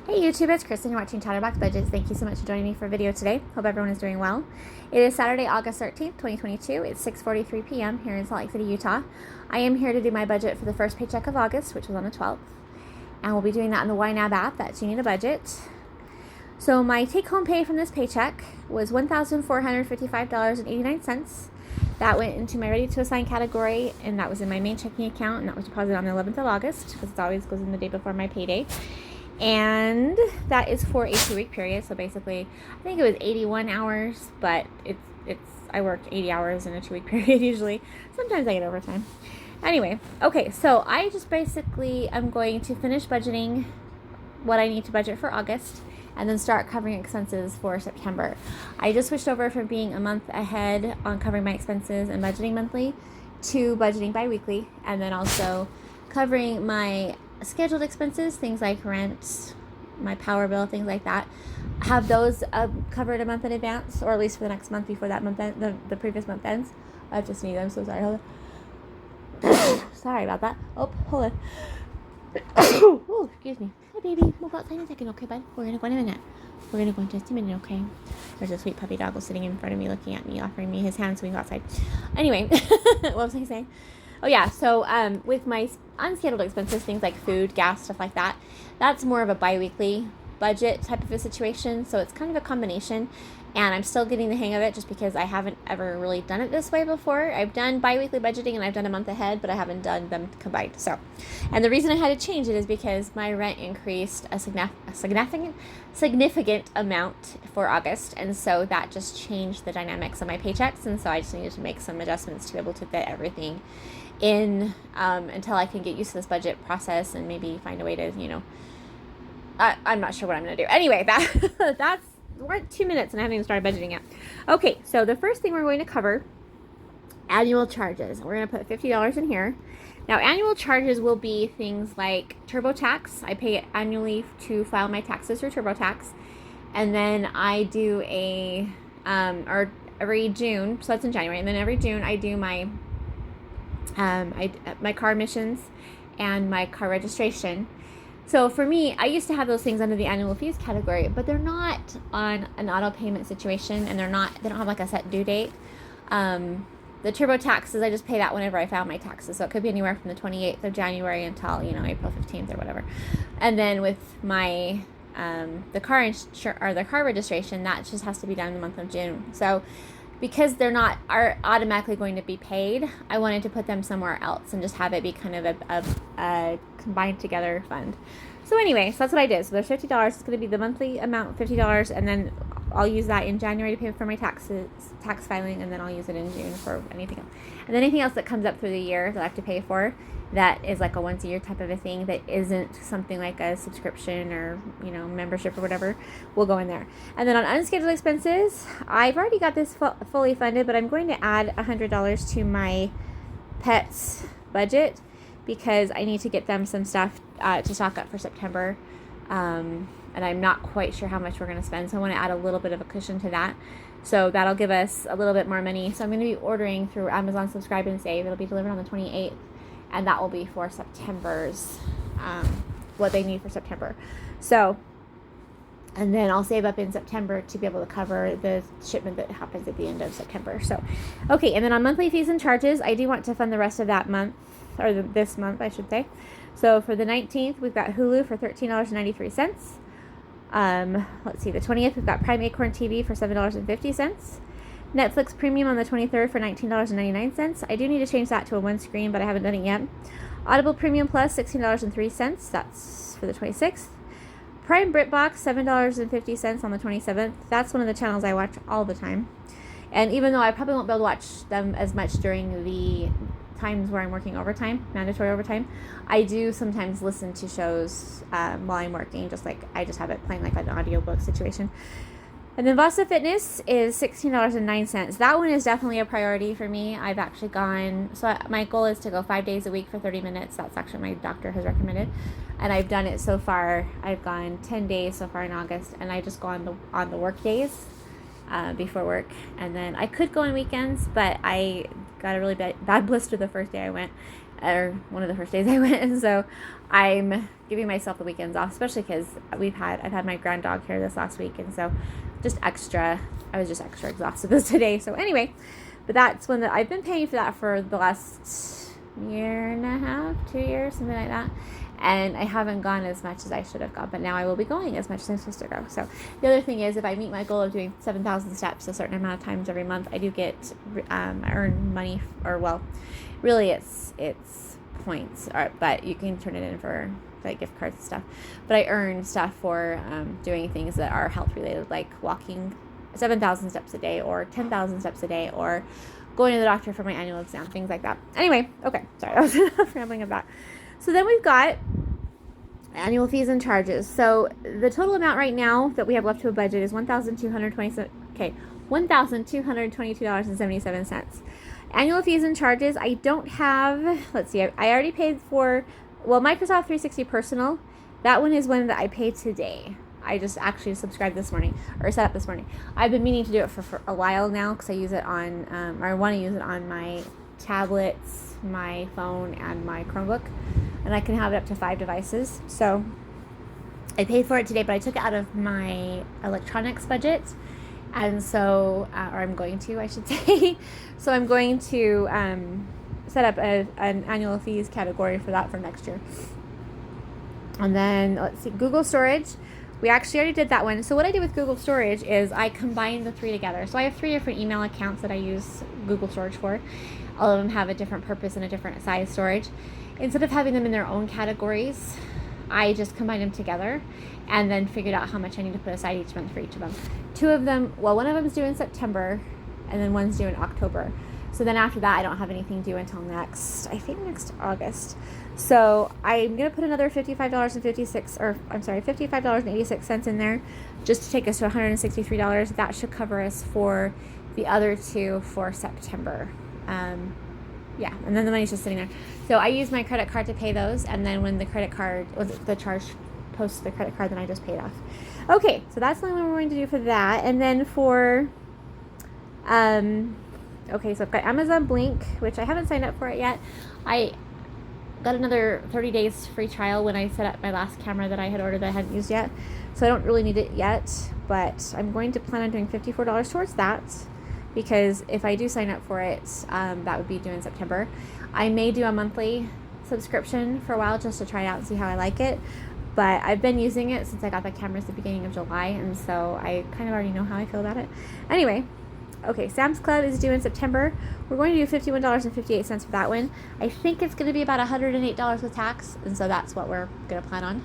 Hey YouTube, it's Kristen. You're watching Chatterbox Budgets. Thank you so much for joining me for a video today. Hope everyone is doing well. It is Saturday, August 13th, 2022. It's 6:43 p.m. here in Salt Lake City, Utah. I am here to do my budget for the first paycheck of August, which was on the 12th. And we'll be doing that in the YNAB app. That's You Need a Budget. So my take-home pay from this paycheck was $1,455.89. That went into my ready to assign category, and that was in my main checking account, and that was deposited on the 11th of August because it always goes in the day before my payday. And that is for a 2-week period. So basically, I think it was 81 hours, but I worked 80 hours in a 2-week period usually. Sometimes I get overtime. Anyway, okay, so I just basically am going to finish budgeting what I need to budget for August and then start covering expenses for September. I just switched over from being a month ahead on covering my expenses and budgeting monthly to budgeting biweekly, and then also covering my scheduled expenses, things like rent, my power bill, things like that. Have those covered a month in advance, or at least for the next month before that month the previous month ends. I have to sneeze. I'm so sorry. Hold on. Sorry about that. Oh, hold on. Oh, excuse me. Hi, baby. We'll go outside in a second, okay, bud? We're gonna go in a minute. We're gonna go in just a minute, okay? There's a sweet puppy dog sitting in front of me, looking at me, offering me his hand so we can go outside. Anyway, what was I saying? Oh yeah, so with my unscheduled expenses, things like food, gas, stuff like that, that's more of a bi-weekly budget type of a situation. So it's kind of a combination, and I'm still getting the hang of it just because I haven't ever really done it this way before. I've done bi-weekly budgeting and I've done a month ahead, but I haven't done them combined. So, and the reason I had to change it is because my rent increased a significant amount for August, and so that just changed the dynamics of my paychecks, and so I just needed to make some adjustments to be able to fit everything in until I can get used to this budget process and maybe find a way to, I'm not sure what I'm going to do. Anyway, that's, we're at 2 minutes and I haven't even started budgeting yet. Okay, so the first thing we're going to cover, annual charges. We're going to put $50 in here. Now, annual charges will be things like TurboTax. I pay annually to file my taxes for TurboTax. And then I do or every June, so that's in January, and then every June I do my my car emissions and my car registration. So for me, I used to have those things under the annual fees category, but they're not on an auto payment situation, and they don't have like a set due date. The turbo taxes, I just pay that whenever I file my taxes. So it could be anywhere from the 28th of January until, April 15th or whatever. And then with my the car registration, that just has to be done in the month of June. So because are automatically going to be paid, I wanted to put them somewhere else and just have it be kind of a combined together fund. So anyway, so that's what I did. So there's $50. It's going to be the monthly amount, $50, and then I'll use that in January to pay for my tax filing, and then I'll use it in June for anything else. And then anything else that comes up through the year that I have to pay for, that is like a once a year type of a thing that isn't something like a subscription or, membership or whatever, will go in there. And then on unscheduled expenses, I've already got this fully funded, but I'm going to add $100 to my pets budget because I need to get them some stuff to stock up for September. And I'm not quite sure how much we're going to spend, so I want to add a little bit of a cushion to that. So that'll give us a little bit more money. So I'm going to be ordering through Amazon Subscribe and Save. It'll be delivered on the 28th, and that will be for September's, what they need for September. So, and then I'll save up in September to be able to cover the shipment that happens at the end of September. So, okay, and then on monthly fees and charges, I do want to fund the rest of that month, or this month, I should say. So for the 19th, we've got Hulu for $13.93. Let's see, the 20th, we've got Prime Acorn TV for $7.50. Netflix Premium on the 23rd for $19.99. I do need to change that to a one screen, but I haven't done it yet. Audible Premium Plus, $16.03. That's for the 26th. Prime BritBox, $7.50 on the 27th. That's one of the channels I watch all the time. And even though I probably won't be able to watch them as much during the times where I'm working overtime, mandatory overtime, I do sometimes listen to shows while I'm working, I just have it playing like an audiobook situation. And then Vasa Fitness is $16.09. That one is definitely a priority for me. I've actually gone, so my goal is to go 5 days a week for 30 minutes. That's actually my doctor has recommended. And I've done it so far. I've gone 10 days so far in August, and I just go on the work days before work. And then I could go on weekends, but I got a really bad blister the first day I went. or one of the first days I went. And so I'm giving myself the weekends off, especially because I've had my grand dog here this last week. And so I was just extra exhausted this today. So anyway, but that's when I've been paying for that for the last year and a half, 2 years, something like that. And I haven't gone as much as I should have gone, but now I will be going as much as I'm supposed to go. So the other thing is, if I meet my goal of doing 7,000 steps a certain amount of times every month, I do get, I earn money, or well, really it's points, but you can turn it in for like gift cards and stuff. But I earn stuff for doing things that are health related, like walking 7,000 steps a day, or 10,000 steps a day, or going to the doctor for my annual exam, things like that. Anyway, okay, sorry, that was enough rambling about. So then we've got annual fees and charges. So the total amount right now that we have left to a budget is $1,222.77. Annual fees and charges, I don't have, let's see, I already paid for, well, Microsoft 360 Personal. That one is one that I paid today. I just actually subscribed this morning, or set up this morning. I've been meaning to do it for a while now, because I use it on, or I want to use it on my tablets, my phone, and my Chromebook. And I can have it up to 5 devices. So I paid for it today, but I took it out of my electronics budget. And so, or I'm going to, I should say. So I'm going to set up an annual fees category for that for next year. And then, let's see, Google Storage. We actually already did that one. So what I did with Google Storage is I combined the 3 together. So I have 3 different email accounts that I use Google Storage for. All of them have a different purpose and a different size storage. Instead of having them in their own categories, I just combined them together and then figured out how much I need to put aside each month for each of them. 2 of them, well, one of them is due in September, and then one's due in October. So then after that, I don't have anything due until next August. So I'm going to put another $55.86 in there just to take us to $163. That should cover us for the other 2 for September. Yeah, and then the money's just sitting there. So I use my credit card to pay those, and then when the credit card, the charge posts the credit card, then I just pay it off. Okay, so that's the only one we're going to do for that. And then for, okay, so I've got Amazon Blink, which I haven't signed up for it yet. I got another 30 days free trial when I set up my last camera that I had ordered that I hadn't used yet. So I don't really need it yet, but I'm going to plan on doing $54 towards that, because if I do sign up for it, that would be due in September. I may do a monthly subscription for a while just to try it out and see how I like it. But I've been using it since I got the cameras at the beginning of July, and so I kind of already know how I feel about it. Anyway, okay, Sam's Club is due in September. We're going to do $51.58 for that one. I think it's going to be about $108 with tax, and so that's what we're going to plan on.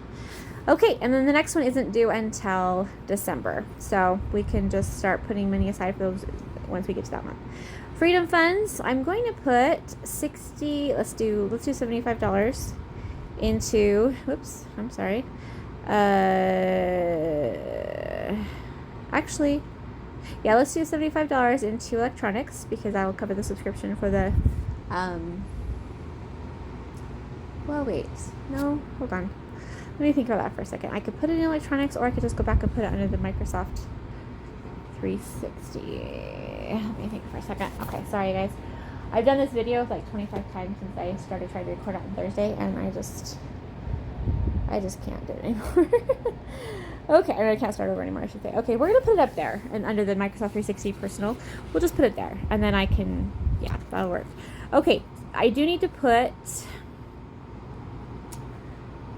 Okay, and then the next one isn't due until December, so we can just start putting money aside for those once we get to that month. Freedom funds, I'm going to put let's do $75 into, whoops, I'm sorry. Actually, yeah, let's do $75 into electronics, because I will cover the subscription for the, well, wait, no, hold on. Let me think about that for a second. I could put it in electronics, or I could just go back and put it under the Microsoft 360. Let me think for a second. Okay, sorry guys. I've done this video like 25 times since I started trying to record it on Thursday, and I just can't do it anymore. Okay, I can't start over anymore, I should say. Okay, we're going to put it up there, and under the Microsoft 360 Personal, we'll just put it there, and then I can, yeah, that'll work. Okay, I do need to put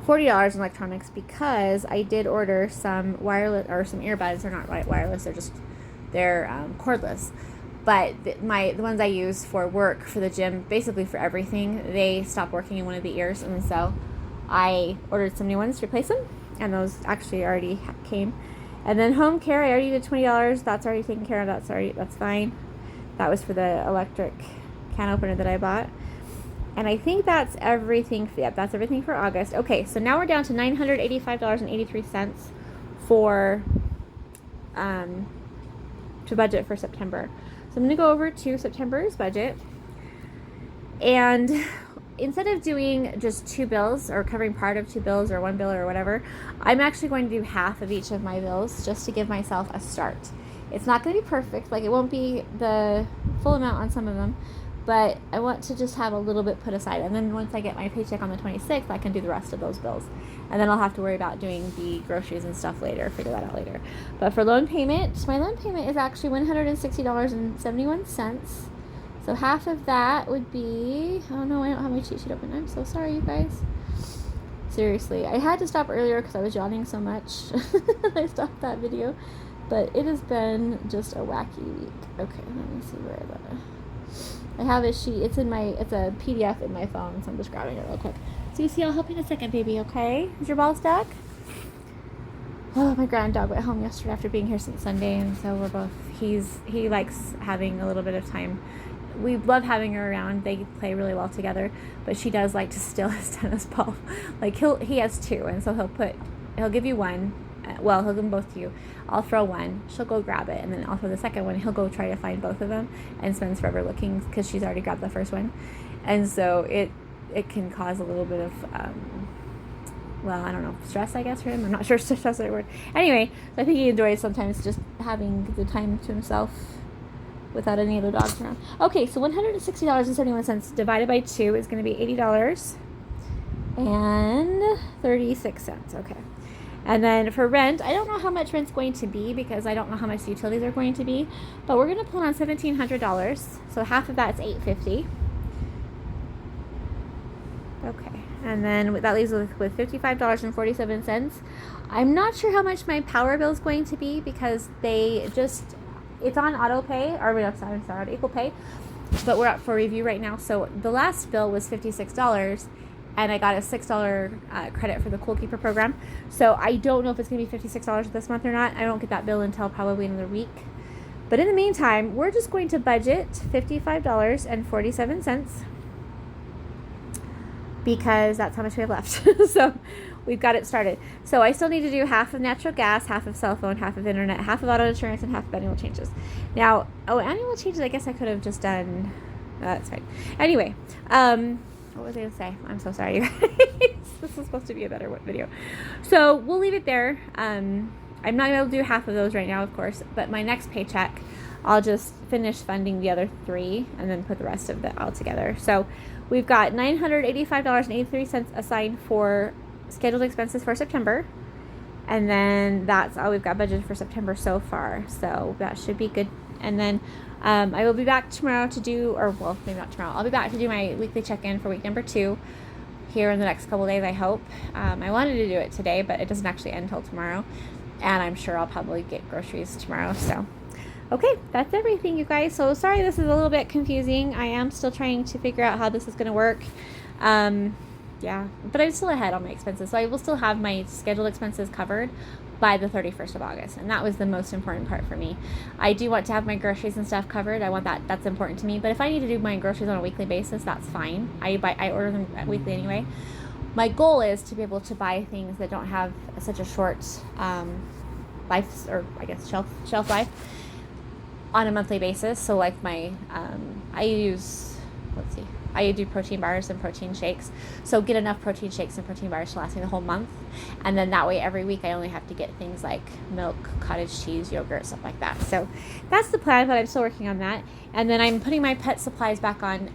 $40 in electronics, because I did order some wireless, or some earbuds. They're not wireless, they're cordless. But the ones I use for work, for the gym, basically for everything, they stopped working in one of the ears, and so I ordered some new ones to replace them, and those actually already came. And then home care, I already did $20. That's already taken care of. That's fine. That was for the electric can opener that I bought. And I think that's everything. Yep, that's everything for August. Okay, so now we're down to $985.83 for to budget for September. So I'm going to go over to September's budget, and instead of doing just 2 bills, or covering part of 2 bills, or 1 bill, or whatever, I'm actually going to do half of each of my bills just to give myself a start. It's not going to be perfect, like it won't be the full amount on some of them, but I want to just have a little bit put aside. And then once I get my paycheck on the 26th, I can do the rest of those bills. And then I'll have to worry about doing the groceries and stuff later, figure that out later. But for loan payment, my loan payment is actually $160.71. So half of that would be, oh no, I don't have my cheat sheet open. I'm so sorry, you guys. Seriously, I had to stop earlier because I was yawning so much. I stopped that video. But it has been just a wacky week. Okay, let me see where I have a sheet. It's a PDF in my phone, so I'm just grabbing it real quick. So you see, I'll help you in a second, baby, okay? Is your ball stuck? Oh, my grand dog went home yesterday after being here since Sunday, and so we're both, he likes having a little bit of time. We love having her around. They play really well together, but she does like to steal his tennis ball. Like he has two, and so he'll give you one. Well, he'll give them both to you. I'll throw one. She'll go grab it, and then I'll throw the second one. He'll go try to find both of them and spends forever looking because she's already grabbed the first one. And so it can cause a little bit of, well, I don't know, stress, I guess, for him. I'm not sure if stress is the right word. Anyway, so I think he enjoys sometimes just having the time to himself without any other dogs around. Okay, so $160.71 divided by 2 is going to be $80.36. Okay. And then for rent, I don't know how much rent's going to be because I don't know how much the utilities are going to be, but we're going to plan on $1,700. So half of that is $850. Okay. And then that leaves with $55.47. I'm not sure how much my power bill is going to be because it's on auto pay, or I'm sorry, equal pay, but we're up for review right now. So the last bill was $56. And I got a $6 credit for the Cool Keeper program. So I don't know if it's going to be $56 this month or not. I don't get that bill until probably another week. But in the meantime, we're just going to budget $55.47 because that's how much we have left. So we've got it started. So I still need to do half of natural gas, half of cell phone, half of internet, half of auto insurance, and half of annual changes. Now, annual changes, I guess I could have just done, that's fine. Anyway, what was I going to say? I'm so sorry, you guys. This is supposed to be a better video. So we'll leave it there. I'm not able to do half of those right now, of course, but my next paycheck, I'll just finish funding the other 3 and then put the rest of it all together. So we've got $985.83 assigned for scheduled expenses for September. And then that's all we've got budgeted for September so far. So that should be good. And then I will be back tomorrow to do, maybe not tomorrow. I'll be back to do my weekly check-in for week number 2 here in the next couple days, I hope. I wanted to do it today, but it doesn't actually end until tomorrow. And I'm sure I'll probably get groceries tomorrow. So, okay, that's everything, you guys. So sorry this is a little bit confusing. I am still trying to figure out how this is going to work. Yeah, but I'm still ahead on my expenses. So I will still have my scheduled expenses covered by the 31st of August. And that was the most important part for me. I do want to have my groceries and stuff covered. I want that's important to me. But if I need to do my groceries on a weekly basis, that's fine. I order them weekly anyway. My goal is to be able to buy things that don't have such a short life, or I guess shelf life, on a monthly basis. So like I do protein bars and protein shakes. So get enough protein shakes and protein bars to last me the whole month. And then that way every week I only have to get things like milk, cottage cheese, yogurt, stuff like that. So that's the plan, but I'm still working on that. And then I'm putting my pet supplies back on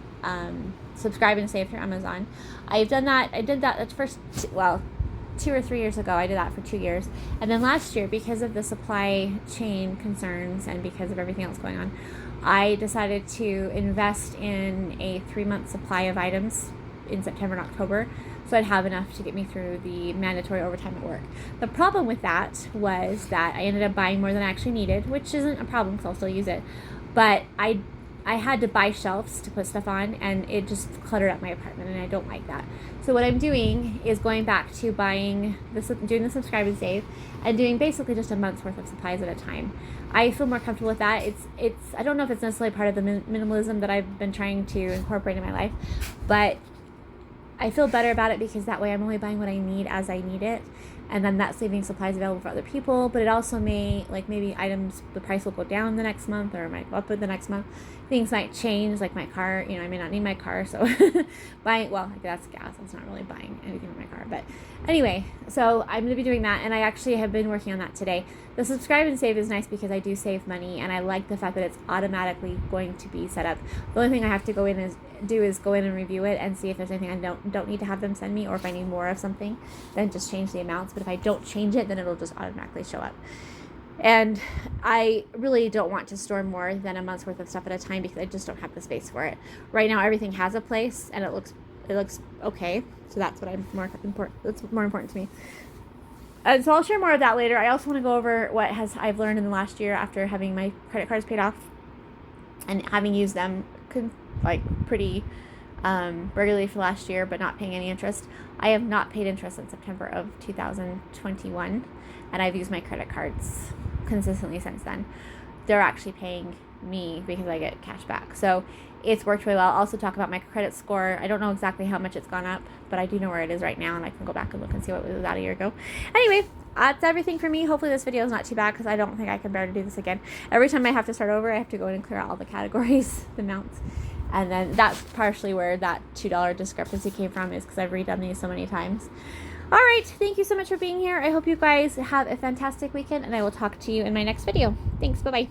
subscribe and save through Amazon. I've done that. I did that at first, 2 or 3 years ago. I did that for 2 years. And then last year, because of the supply chain concerns and because of everything else going on, I decided to invest in a 3-month supply of items in September and October, so I'd have enough to get me through the mandatory overtime at work. The problem with that was that I ended up buying more than I actually needed, which isn't a problem because I'll still use it. But I had to buy shelves to put stuff on, and it just cluttered up my apartment, and I don't like that. So what I'm doing is going back to doing the subscribe and save, and doing basically just a month's worth of supplies at a time. I feel more comfortable with that. It's I don't know if it's necessarily part of the minimalism that I've been trying to incorporate in my life, but I feel better about it because that way I'm only buying what I need as I need it, and then that's leaving supplies available for other people. But it also may, like, maybe items, the price will go down the next month, or it might go up the next month. Things might change, like my car, I may not need my car, so that's gas. That's not really buying anything for my car. But anyway, so I'm going to be doing that, and I actually have been working on that today. The subscribe and save is nice because I do save money, and I like the fact that it's automatically going to be set up. The only thing I have to go in and review it and see if there's anything I don't need to have them send me, or if I need more of something, then just change the amounts. But if I don't change it, then it'll just automatically show up. And I really don't want to store more than a month's worth of stuff at a time because I just don't have the space for it. Right now, everything has a place, and it looks okay. So that's what that's more important to me. And so I'll share more of that later. I also want to go over what I've learned in the last year after having my credit cards paid off and having used them pretty regularly for last year, but not paying any interest. I have not paid interest in September of 2021, and I've used my credit cards consistently since then. They're actually paying me because I get cash back. So it's worked really well. I'll also talk about my credit score. I don't know exactly how much it's gone up, but I do know where it is right now, and I can go back and look and see what it was at a year ago. Anyway, that's everything for me. Hopefully this video is not too bad because I don't think I can bear to do this again. Every time I have to start over, I have to go in and clear out all the categories, the amounts. And then that's partially where that $2 discrepancy came from, is because I've redone these so many times. All right, thank you so much for being here. I hope you guys have a fantastic weekend, and I will talk to you in my next video. Thanks, bye-bye.